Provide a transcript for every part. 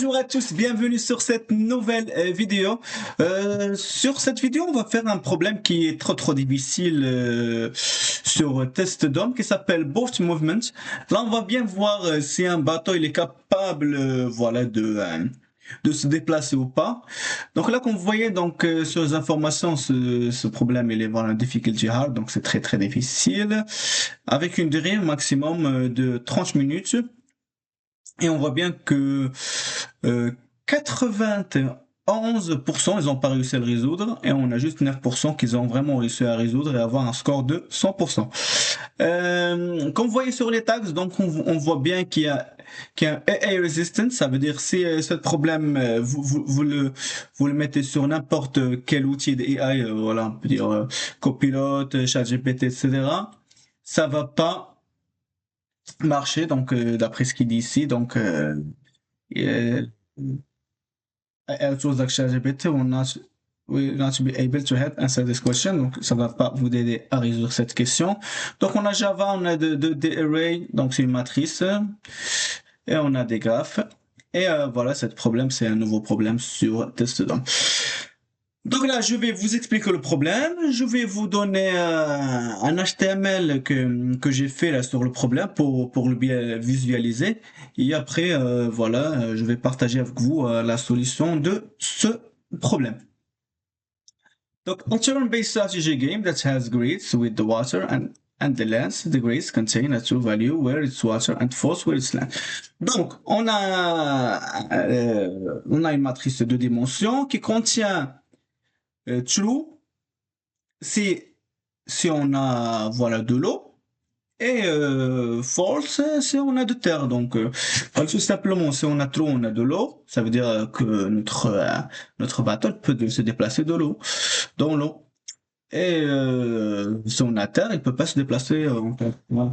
Bonjour à tous, bienvenue sur cette nouvelle vidéo. Sur cette vidéo, on va faire un problème qui est trop difficile sur test d'homme qui s'appelle Boat Movement. Là, on va bien voir si un bateau il est capable voilà de se déplacer ou pas. Donc là, comme vous voyez donc sur les informations, ce problème il est voilà difficulty hard, donc c'est très difficile avec une durée maximum de 30 minutes. Et on voit bien que 91% ils n'ont pas réussi à le résoudre et on a juste 9% qui ont vraiment réussi à résoudre et avoir un score de 100%. Comme vous voyez sur les tags, donc on voit bien qu'il y a un AA resistance, ça veut dire si ce problème vous le mettez sur n'importe quel outil d'AI, voilà, on peut dire Copilot, ChatGPT, etc. Ça va pas marcher, donc d'après ce qu'il dit ici, donc uh, I chose like ChatGPT will not be able to help answer this question, donc ça va pas vous aider à résoudre cette question. Donc on a Java, on a des arrays, donc c'est une matrice, et on a des graphes, et voilà, ce problème c'est un nouveau problème sur TestDom. Donc là, je vais vous expliquer le problème. Je vais vous donner un HTML que j'ai fait là sur le problème pour le bien visualiser. Et après, voilà, je vais partager avec vous la solution de ce problème. Donc, a turn-based strategy game that has grids with the water and the land. The grids contain a true value where it's water and false where it's land. Donc, on a une matrice de 2 dimensions qui contient true si on a voilà de l'eau et false si on a de terre. Donc tout simplement si on a true on a de l'eau, ça veut dire que notre bateau peut se déplacer dans l'eau, et si on a terre il peut pas se déplacer en terre. Voilà.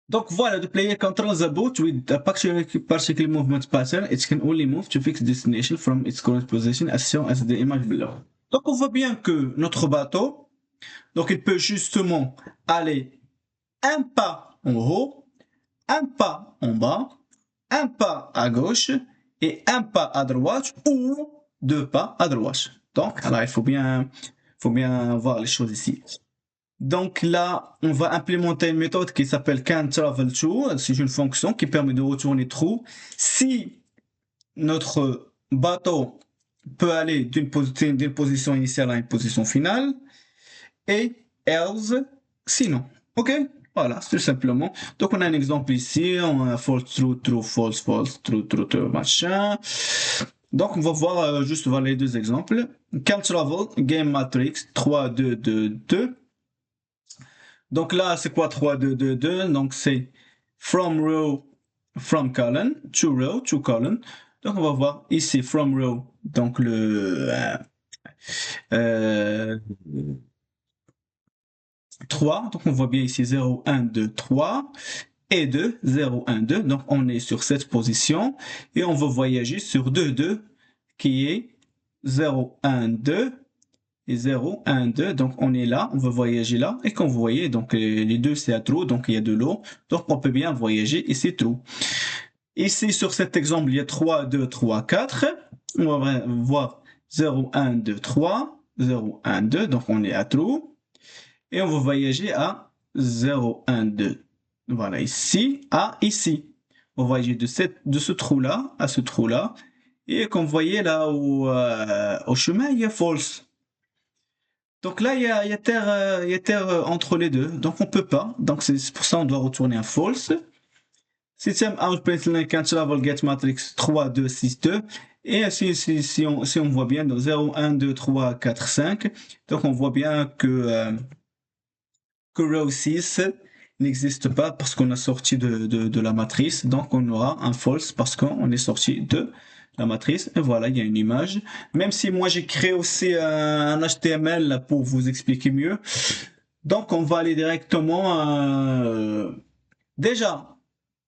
Donc voilà, the player controls the boat with a particular movement pattern. It can only move to fixed destination from its current position as shown as the image below. Donc on voit bien que notre bateau, donc il peut justement aller un pas en haut, un pas en bas, un pas à gauche et un pas à droite ou 2 pas à droite. Donc là il faut bien voir les choses ici. Donc là, on va implémenter une méthode qui s'appelle canTravelTo. C'est une fonction qui permet de retourner true si notre bateau peut aller d'une position initiale à une position finale, et else sinon. Ok, voilà, c'est tout simplement. Donc on a un exemple ici, on a false, true, true, false, false, true, true, true, machin. Donc on va voir juste voir les deux exemples. canTravel, game matrix 3, 2, 2, 2. Donc là, c'est quoi 3, 2, 2, 2? Donc c'est from row, from column, to row, to column. Donc on va voir ici from row, donc le 3. Donc on voit bien ici 0, 1, 2, 3. Et 2, 0, 1, 2. Donc on est sur cette position. Et on va voyager sur 2, 2, qui est 0, 1, 2. Et 0, 1, 2, donc on est là, on va voyager là, et comme vous voyez, donc les deux c'est à trou, donc il y a de l'eau, donc on peut bien voyager et c'est trou. Ici sur cet exemple, il y a 3, 2, 3, 4, on va voir 0, 1, 2, 3, 0, 1, 2, donc on est à trou, et on va voyager à 0, 1, 2, voilà ici, à ici. On va voyager de ce trou-là à ce trou-là, et comme vous voyez là au chemin, il y a false. Donc là, il y a terre entre les deux. Donc on peut pas. Donc c'est pour ça on doit retourner à false. System out println canTravel get matrix 3, 2, 6, 2. Et si on voit bien, donc 0, 1, 2, 3, 4, 5. Donc on voit bien que row 6 n'existe pas parce qu'on a sorti de la matrice. Donc on aura un false parce qu'on est sorti de la matrice. Et voilà, il y a une image. Même si moi j'ai créé aussi un HTML pour vous expliquer mieux. Donc on va aller directement déjà,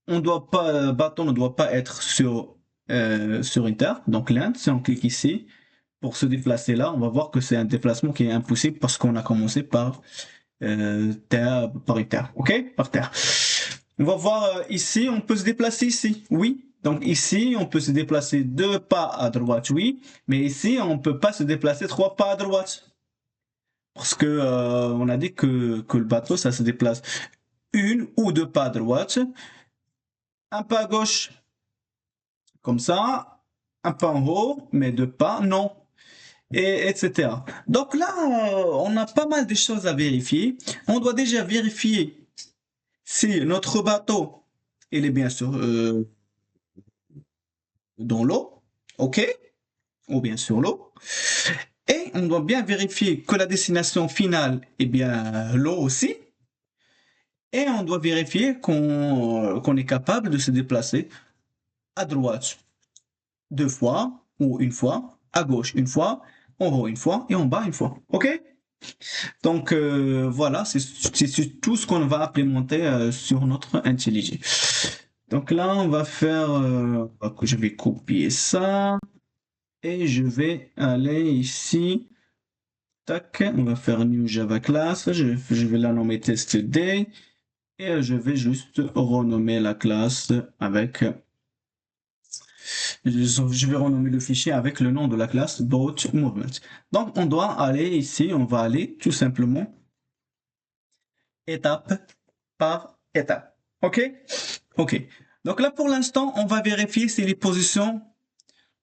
bâton ne doit pas être sur une terre. Donc l'Inde, si on clique ici pour se déplacer là, on va voir que c'est un déplacement qui est impossible parce qu'on a commencé par terre, par une terre, ok, par terre. On va voir ici, on peut se déplacer ici, oui, Donc ici, on peut se déplacer 2 pas à droite, oui, mais ici, on ne peut pas se déplacer 3 pas à droite. Parce que on a dit que le bateau, ça se déplace une ou 2 pas à droite, un pas à gauche, comme ça, un pas en haut, mais 2 pas, non, et etc. Donc là, on a pas mal de choses à vérifier. On doit déjà vérifier si notre bateau, il est bien sûr dans l'eau, ok, ou bien sur l'eau. Et on doit bien vérifier que la destination finale est bien l'eau aussi. Et on doit vérifier qu'on est capable de se déplacer à droite 2 fois ou une fois, à gauche une fois, en haut une fois et en bas une fois. OK? Donc voilà, c'est tout ce qu'on va implémenter sur notre IntelliJ. Donc là, on va faire, je vais copier ça et je vais aller ici. Tac, on va faire New Java Class. Je vais la nommer TestD et je vais juste renommer la classe avec. Je vais renommer le fichier avec le nom de la classe boat movement. Donc on doit aller ici, on va aller tout simplement étape par étape. OK? OK. Donc là pour l'instant, on va vérifier si les positions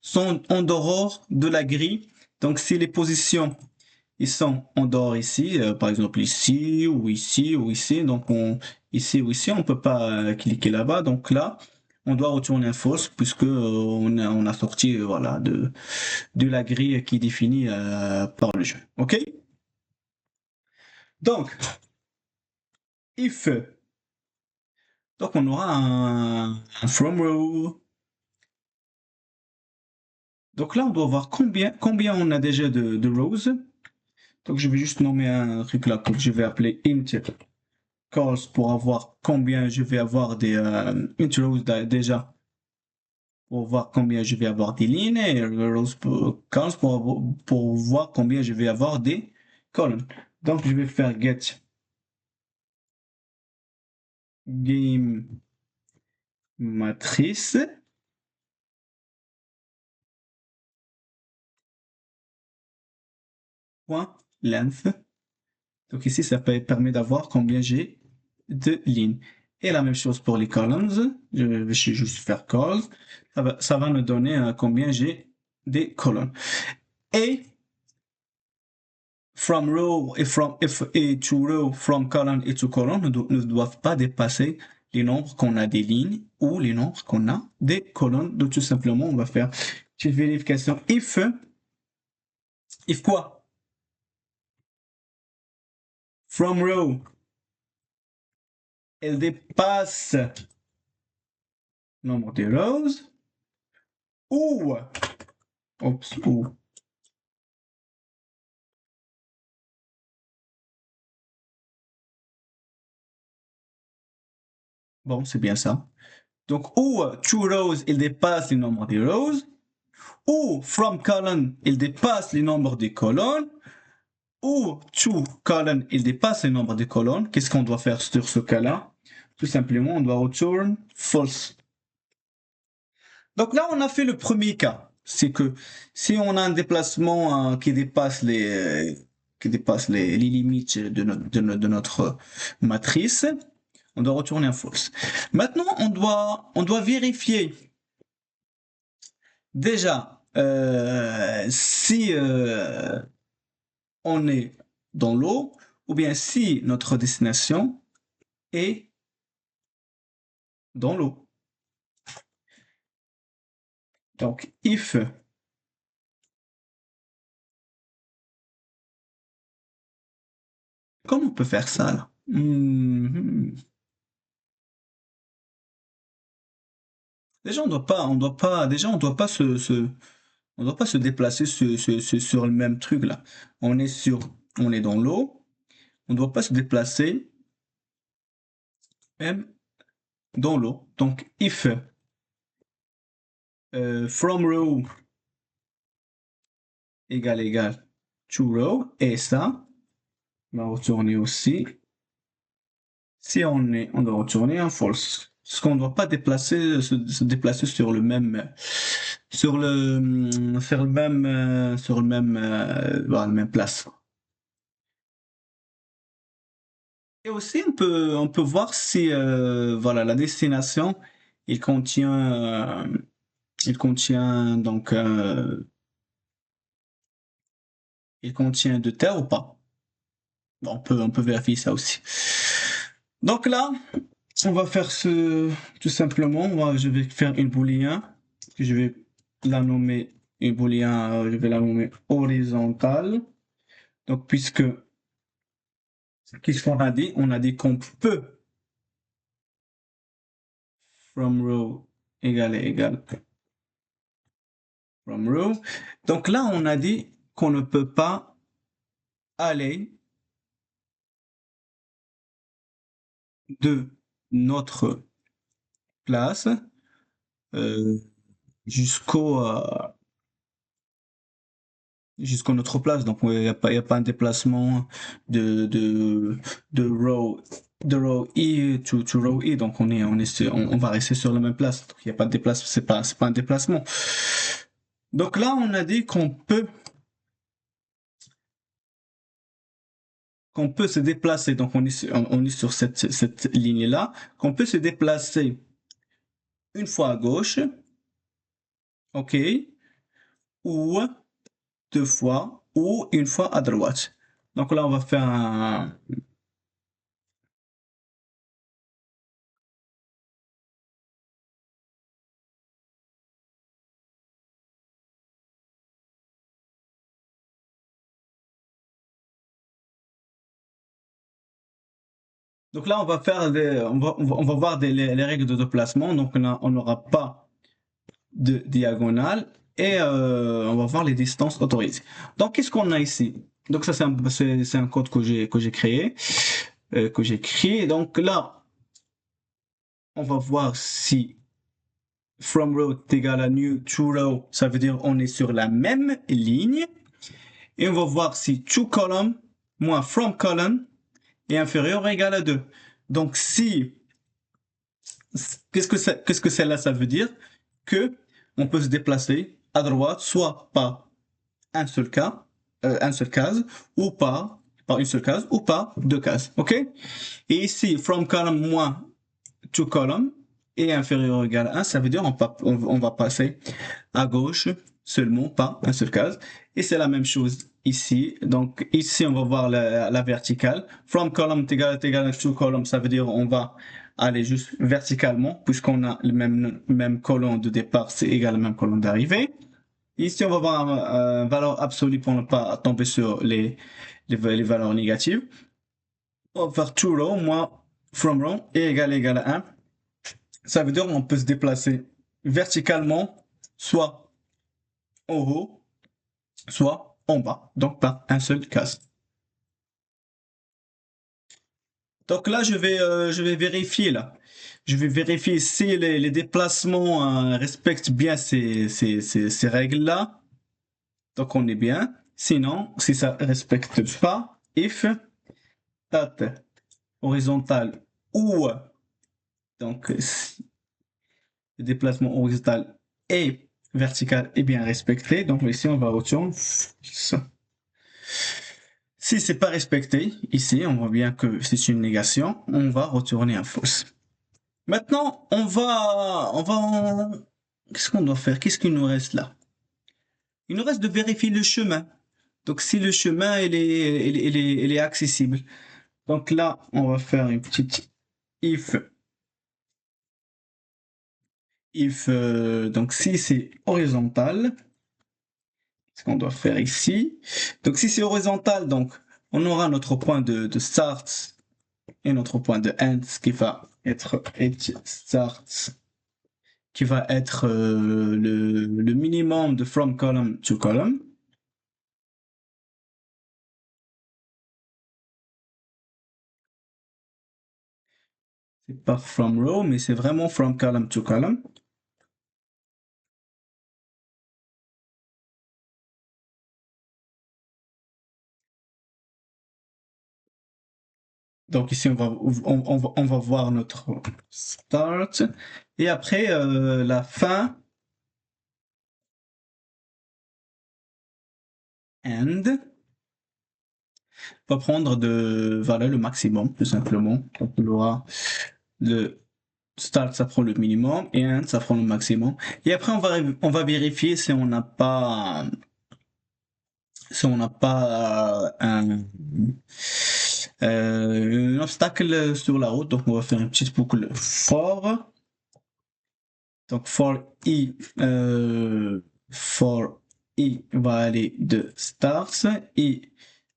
sont en dehors de la grille. Donc si les positions ils sont en dehors ici, par exemple ici ou ici ou ici. Donc ici ou ici, on peut pas cliquer là-bas. Donc là, on doit retourner un false puisque on a sorti voilà de la grille qui est définie par le jeu. OK? Donc if donc on aura un from row. Donc là, on doit voir combien on a déjà de rows. Donc je vais juste nommer un truc là que je vais appeler int calls pour avoir combien je vais avoir des intros déjà pour voir combien je vais avoir des lignes et rows calls pour voir combien je vais avoir des colonnes. Donc je vais faire get game matrice point length. Donc ici ça permet d'avoir combien j'ai de lignes. Et la même chose pour les columns. Je vais juste faire calls. Ça va me donner combien j'ai des colonnes. Et from row et to row, from column et to column ne doivent pas dépasser les nombres qu'on a des lignes ou les nombres qu'on a des colonnes. Donc tout simplement, on va faire une vérification if quoi? From row, elle dépasse le nombre de rows ou, ou bon, c'est bien ça. Donc, ou two rows, il dépasse le nombre de rows, ou from column, il dépasse le nombre de colonnes, ou to colonne, il dépasse le nombre de colonnes. Qu'est-ce qu'on doit faire sur ce cas-là? Tout simplement, on doit return false. Donc là, on a fait le premier cas. C'est que si on a un déplacement qui dépasse les limites de notre matrice, on doit retourner un false. Maintenant, on doit vérifier déjà si on est dans l'eau ou bien si notre destination est dans l'eau. Donc, if comment on peut faire ça là? Déjà, on doit pas on doit pas se déplacer sur le même truc là. On est dans l'eau. On doit pas se déplacer même dans l'eau. Donc, if from row égale to row et ça, on va retourner aussi. Si on doit retourner un false. Parce qu'on ne doit pas se déplacer sur le même, sur le même, voilà, la même place. Et aussi, on peut voir si, voilà, la destination, il contient, il contient donc, il contient de terre ou pas. Bon, on peut vérifier ça aussi. Donc là, on va faire tout simplement, je vais faire une booléen, je vais la nommer une booléen, je vais la nommer horizontale. Donc, qu'est-ce qu'on a dit? On a dit qu'on peut from row égale from row. Donc là, on a dit qu'on ne peut pas aller de notre place euh, jusqu'au jusqu'à notre place. Donc, il y a pas un déplacement de, de, de row E to row E. Donc, on va rester sur la même place. Donc, il n'y a pas de déplacement, c'est pas un déplacement. Donc là, on a dit qu'on peut se déplacer. Donc, on est sur cette ligne-là, qu'on peut se déplacer une fois à gauche, OK, ou deux fois, ou une fois à droite. Donc là, on va faire un, donc là, on va voir les règles de déplacement. Donc on n'aura pas de diagonale et on va voir les distances autorisées. Donc qu'est-ce qu'on a ici? Donc ça, c'est un code que j'ai créé, que j'ai créé. Donc là, on va voir si from row est égal à new to row, ça veut dire on est sur la même ligne. Et on va voir si to column moins from column est inférieur ou égal à 2. Donc si qu'est-ce que celle-là, ça veut dire? Que on peut se déplacer à droite, soit par un seul cas, un seul case, ou par une seule case, ou par deux cases. OK? Et ici, from column moins to column est inférieur ou égal à 1, ça veut dire on va passer à gauche seulement par un seul case. Et c'est la même chose ici. Donc ici, on va voir la verticale. From column est égal à to column, ça veut dire on va aller juste verticalement, puisqu'on a le même colonne de départ, c'est égal au même colonne d'arrivée. Ici, on va voir une valeur absolue pour ne pas tomber sur les valeurs négatives. On va faire to row moins from row est égal à 1. Ça veut dire qu'on peut se déplacer verticalement, soit en haut, soit en bas, donc par un seul case. Donc là, je vais vérifier là. Je vais vérifier si les déplacements respectent bien ces règles-là. Donc on est bien. Sinon, si ça ne respecte pas, if stat horizontal ou donc si le déplacement horizontal et vertical est bien respecté. Donc ici, on va retourner. Si c'est pas respecté, ici, on voit bien que c'est une négation, on va retourner un false. Maintenant, qu'est-ce qu'on doit faire? Qu'est-ce qu'il nous reste là? Il nous reste de vérifier le chemin. Donc, si le chemin, il est accessible. Donc là, on va faire une petite if. Donc si c'est horizontal, ce qu'on doit faire ici. Donc si c'est horizontal, donc on aura notre point de start et notre point de end qui va être edge start, qui va être le minimum de from column to column. C'est pas from row, mais c'est vraiment from column to column. Donc ici, on va voir notre start. Et après, la fin, end, va prendre voilà, le maximum, tout simplement. Donc il aura le start, ça prend le minimum, et end, ça prend le maximum. Et après, on va vérifier si on n'a pas un obstacle sur la route. Donc on va faire une petite boucle for. Donc for i va aller de starts, i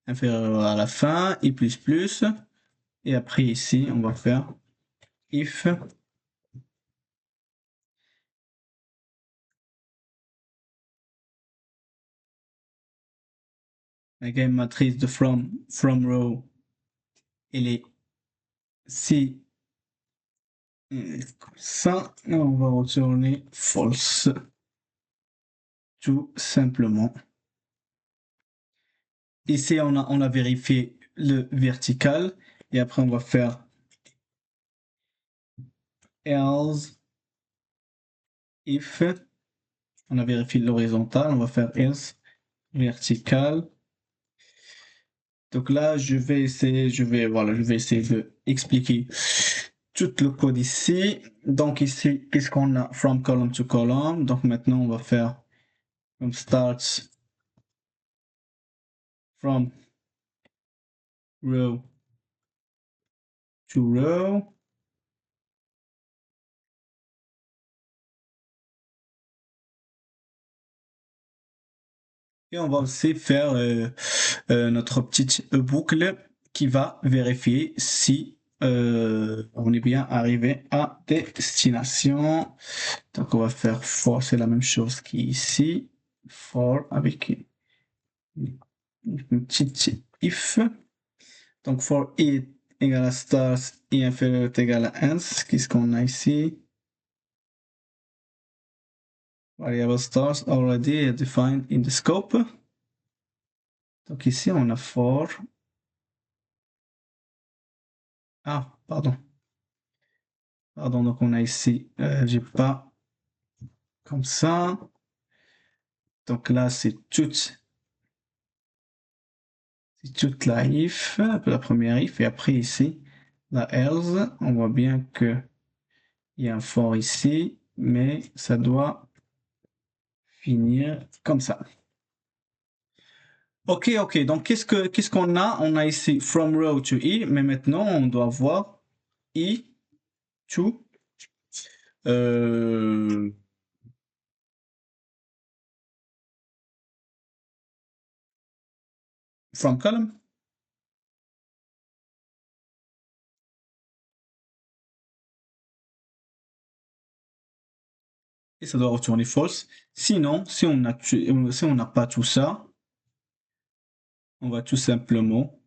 inférieur à la fin, i plus plus, et après ici on va faire if again matrice de from row, elle est si ça, on va retourner false tout simplement. Ici on a vérifié le vertical et après on va faire else if on a vérifié l'horizontal, on va faire else vertical. Donc là, voilà, je vais essayer de expliquer tout le code ici. Donc ici, qu'est-ce qu'on a? From column to column. Donc maintenant, on va faire from starts from row to row. Et on va aussi faire notre petite boucle qui va vérifier si on est bien arrivé à destination. Donc on va faire for, c'est la même chose qu'ici. For avec une petite if. Donc for i égale à stars, i inférieur est égal à 1. Qu'est-ce qu'on a ici? Variable stars already defined in the scope. Donc ici on a for. Ah, pardon. Pardon, donc on a ici, j'ai pas comme ça. Donc là c'est toute la if, la première if, et après ici, la else, on voit bien que il y a un for ici, mais ça doit finir comme ça. Ok, ok, donc qu'est-ce qu'on a? On a ici from row to i, mais maintenant on doit voir i to euh, from column, et ça doit retourner false. Sinon, si on n'a pas tout ça, on va tout simplement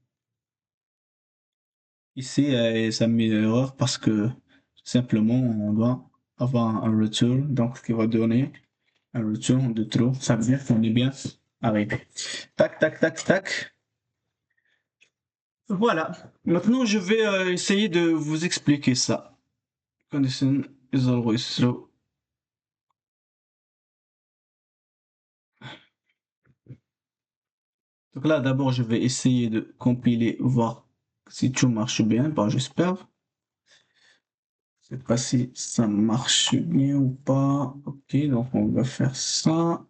ici, ça met erreur parce que tout simplement on doit avoir un return, donc ce qui va donner un return de true. Ça veut dire qu'on est bien arrivé. Tac, tac, tac, tac. Voilà. Maintenant, je vais essayer de vous expliquer ça. Condition is always true. Donc là, d'abord, je vais essayer de compiler, voir si tout marche bien. Bon, j'espère. Je sais pas si ça marche bien ou pas. Ok, donc on va faire ça.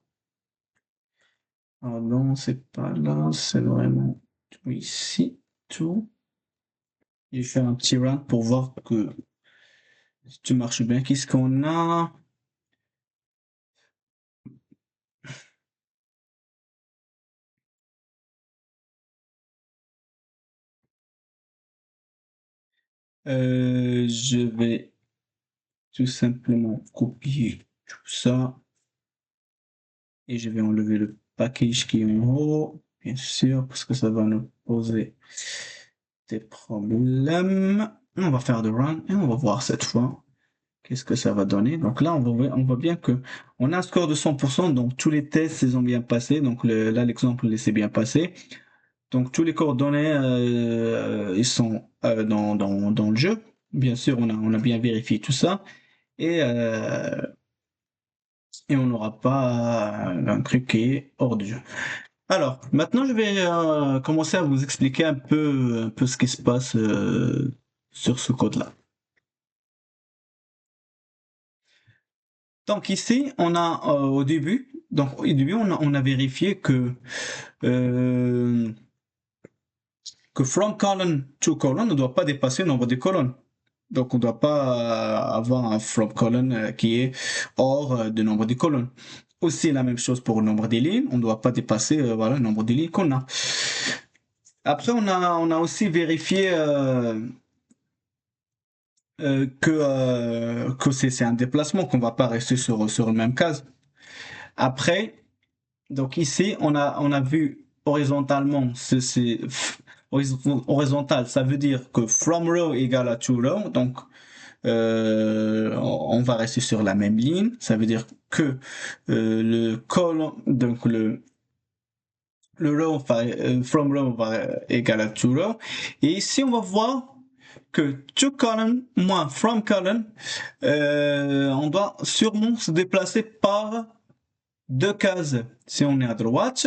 Pardon, c'est pas là, c'est vraiment tout ici, tout. Je vais faire un petit run pour voir que tout marche bien. Qu'est-ce qu'on a? Je vais tout simplement copier tout ça et je vais enlever le package qui est en haut, bien sûr, parce que ça va nous poser des problèmes. On va faire de run et on va voir cette fois qu'est-ce que ça va donner. Donc là, on voit bien que on a un score de 100%, donc tous les tests, ils ont bien passé. Donc là, l'exemple, il s'est bien passé. Donc tous les coordonnées, ils sont dans le jeu. Bien sûr, on a bien vérifié tout ça. Et, euh, et on n'aura pas un truc qui est hors du jeu. Alors, maintenant, je vais commencer à vous expliquer un peu ce qui se passe sur ce code-là. Donc ici, on a au début, on a vérifié euh, que from column to column ne doit pas dépasser le nombre de colonnes. Donc on ne doit pas avoir un from column qui est hors du nombre de colonnes. Aussi la même chose pour le nombre de lignes, on ne doit pas dépasser voilà, le nombre de lignes qu'on a. Après, on a aussi vérifié que c'est un déplacement, qu'on ne va pas rester sur le même case. Après, donc ici, on a vu horizontalement, horizontal, ça veut dire que from row égale à to row, donc on va rester sur la même ligne, ça veut dire que le column, donc le row from row va égal à to row, et ici on va voir que to column moins from column, on doit sûrement se déplacer par deux cases si on est à droite,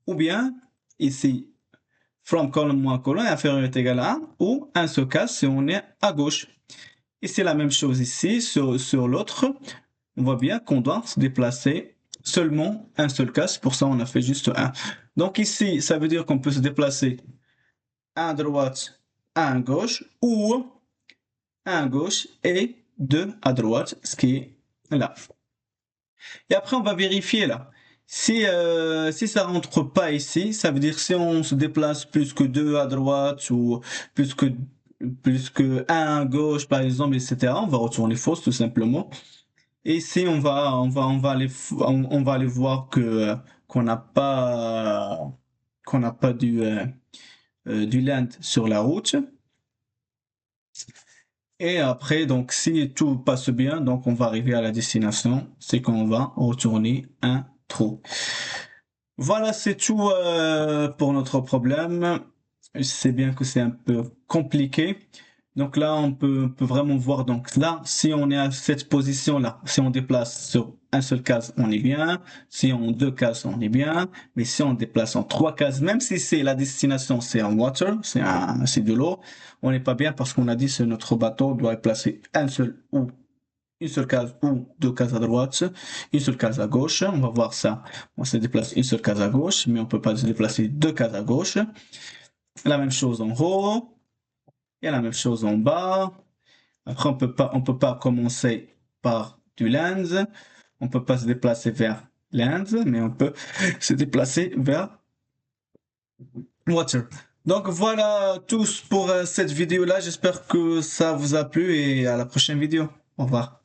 ou bien ici, from column moins column inférieur est égal à 1, ou un seul case si on est à gauche. Et c'est la même chose ici sur l'autre. On voit bien qu'on doit se déplacer seulement un seul case. Pour ça, on a fait juste 1. Donc ici, ça veut dire qu'on peut se déplacer un à droite, un à gauche, ou un à gauche et deux à droite, ce qui est là. Et après, on va vérifier là. Si ça rentre pas ici, ça veut dire si on se déplace plus que deux à droite ou plus que plus que un à gauche par exemple, etc. On va retourner fausse tout simplement. Et ici on va aller voir que qu'on n'a pas du land sur la route. Et après, donc, si tout passe bien, donc on va arriver à la destination, c'est qu'on va retourner un trou. Voilà, c'est tout pour notre problème. Je sais bien que c'est un peu compliqué. Donc là, on peut vraiment voir. Donc là, si on est à cette position-là, si on déplace sur un seul case, on est bien. Si on deux cases, on est bien. Mais si on déplace en trois cases, même si c'est la destination, c'est en water, c'est de l'eau, on n'est pas bien parce qu'on a dit que notre bateau doit placer un seul ou une seule case ou deux cases à droite, une seule case à gauche. On va voir ça. On se déplace une seule case à gauche, mais on peut pas se déplacer deux cases à gauche. La même chose en haut. Et la même chose en bas. Après, on peut pas commencer par du lens. On peut pas se déplacer vers lens, mais on peut se déplacer vers water. Donc voilà tous pour cette vidéo-là. J'espère que ça vous a plu et à la prochaine vidéo. Au revoir.